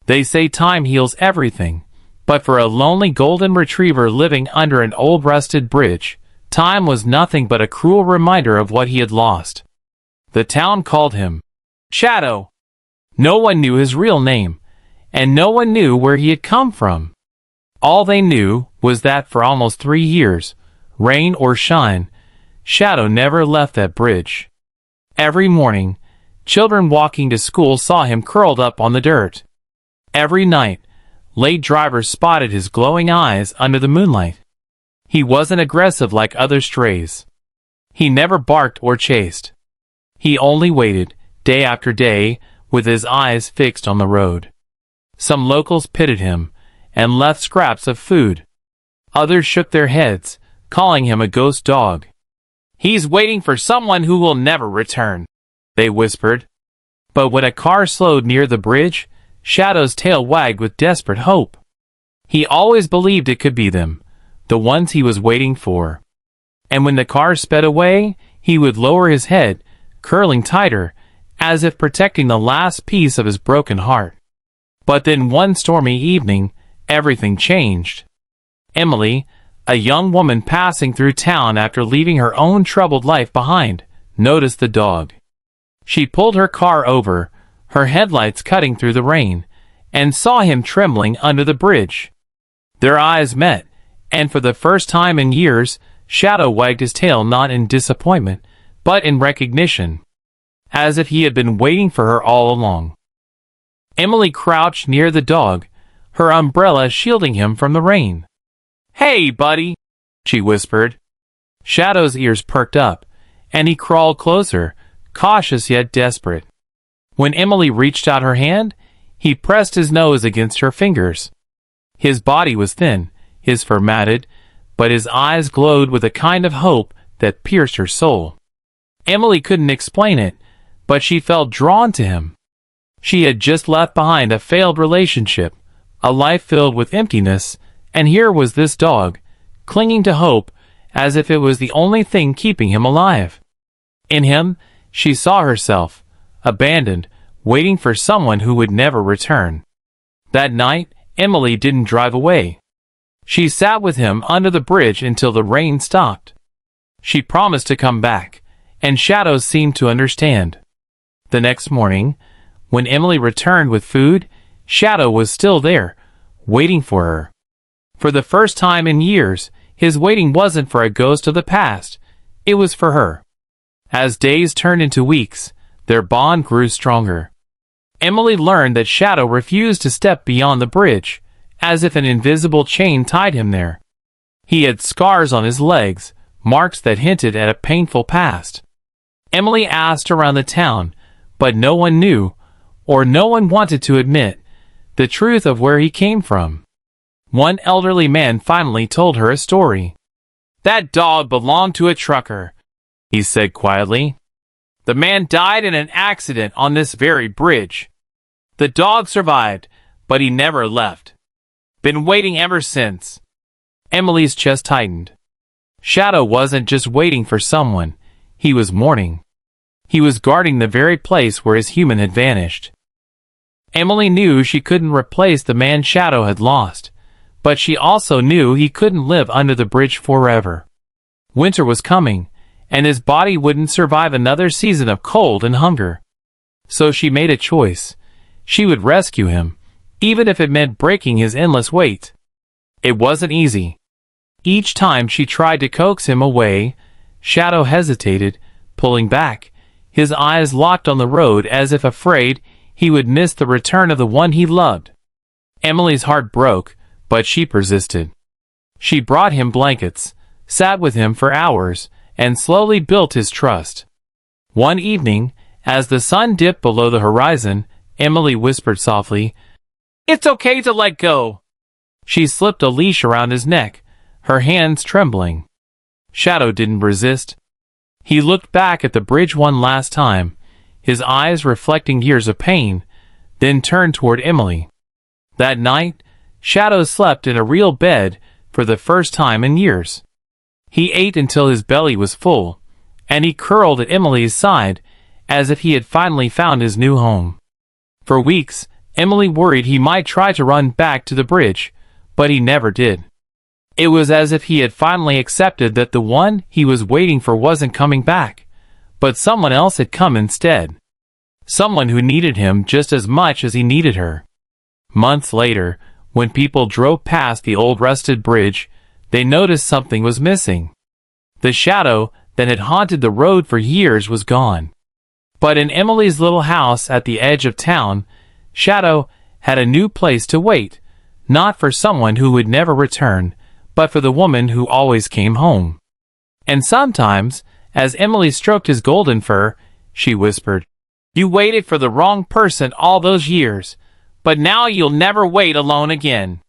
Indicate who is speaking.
Speaker 1: They say time heals everything, but for a lonely golden retriever living under an old rusted bridge, time was nothing but a cruel reminder of what he had lost. The town called him Shadow. No one knew his real name, and no one knew where he had come from. All they knew was that for almost 3 years, rain or shine, Shadow never left that bridge. Every morning, children walking to school saw him curled up on the dirt. Every night, late drivers spotted his glowing eyes under the moonlight. He wasn't aggressive like other strays. He never barked or chased. He only waited, day after day, with his eyes fixed on the road. Some locals pitied him and left scraps of food. Others shook their heads, calling him a ghost dog. "He's waiting for someone who will never return," they whispered. But when a car slowed near the bridge, Shadow's tail wagged with desperate hope. He always believed it could be them, the ones he was waiting for. And when the car sped away, he would lower his head, curling tighter, as if protecting the last piece of his broken heart. But then one stormy evening, everything changed. Emily, a young woman passing through town after leaving her own troubled life behind, noticed the dog. She pulled her car over, her headlights cutting through the rain, and saw him trembling under the bridge. Their eyes met, and for the first time in years, Shadow wagged his tail not in disappointment, but in recognition, as if he had been waiting for her all along. Emily crouched near the dog, her umbrella shielding him from the rain. "Hey, buddy," she whispered. Shadow's ears perked up, and he crawled closer, cautious yet desperate. When Emily reached out her hand, he pressed his nose against her fingers. His body was thin, his fur matted, but his eyes glowed with a kind of hope that pierced her soul. Emily couldn't explain it, but she felt drawn to him. She had just left behind a failed relationship, a life filled with emptiness, and here was this dog, clinging to hope as if it was the only thing keeping him alive. In him, she saw herself, abandoned, waiting for someone who would never return. That night, Emily didn't drive away. She sat with him under the bridge until the rain stopped. She promised to come back, and Shadow seemed to understand. The next morning, when Emily returned with food, Shadow was still there, waiting for her. For the first time in years, his waiting wasn't for a ghost of the past, it was for her. As days turned into weeks, their bond grew stronger. Emily learned that Shadow refused to step beyond the bridge, as if an invisible chain tied him there. He had scars on his legs, marks that hinted at a painful past. Emily asked around the town, but no one knew, or no one wanted to admit, the truth of where he came from. One elderly man finally told her a story. "That dog belonged to a trucker," he said quietly. "The man died in an accident on this very bridge. The dog survived, but he never left. Been waiting ever since." Emily's chest tightened. Shadow wasn't just waiting for someone, he was mourning. He was guarding the very place where his human had vanished. Emily knew she couldn't replace the man Shadow had lost, but she also knew he couldn't live under the bridge forever. Winter was coming, and his body wouldn't survive another season of cold and hunger. So she made a choice. She would rescue him, even if it meant breaking his endless weight. It wasn't easy. Each time she tried to coax him away, Shadow hesitated, pulling back, his eyes locked on the road as if afraid he would miss the return of the one he loved. Emily's heart broke, but she persisted. She brought him blankets, sat with him for hours, and slowly built his trust. One evening, as the sun dipped below the horizon, Emily whispered softly, "It's okay to let go." She slipped a leash around his neck, her hands trembling. Shadow didn't resist. He looked back at the bridge one last time, his eyes reflecting years of pain, then turned toward Emily. That night, Shadow slept in a real bed for the first time in years. He ate until his belly was full, and he curled at Emily's side as if he had finally found his new home. For weeks, Emily worried he might try to run back to the bridge, but he never did. It was as if he had finally accepted that the one he was waiting for wasn't coming back, but someone else had come instead. Someone who needed him just as much as he needed her. Months later, when people drove past the old rusted bridge, they noticed something was missing. The shadow that had haunted the road for years was gone. But in Emily's little house at the edge of town, Shadow had a new place to wait, not for someone who would never return, but for the woman who always came home. And sometimes, as Emily stroked his golden fur, she whispered, "You waited for the wrong person all those years, but now you'll never wait alone again."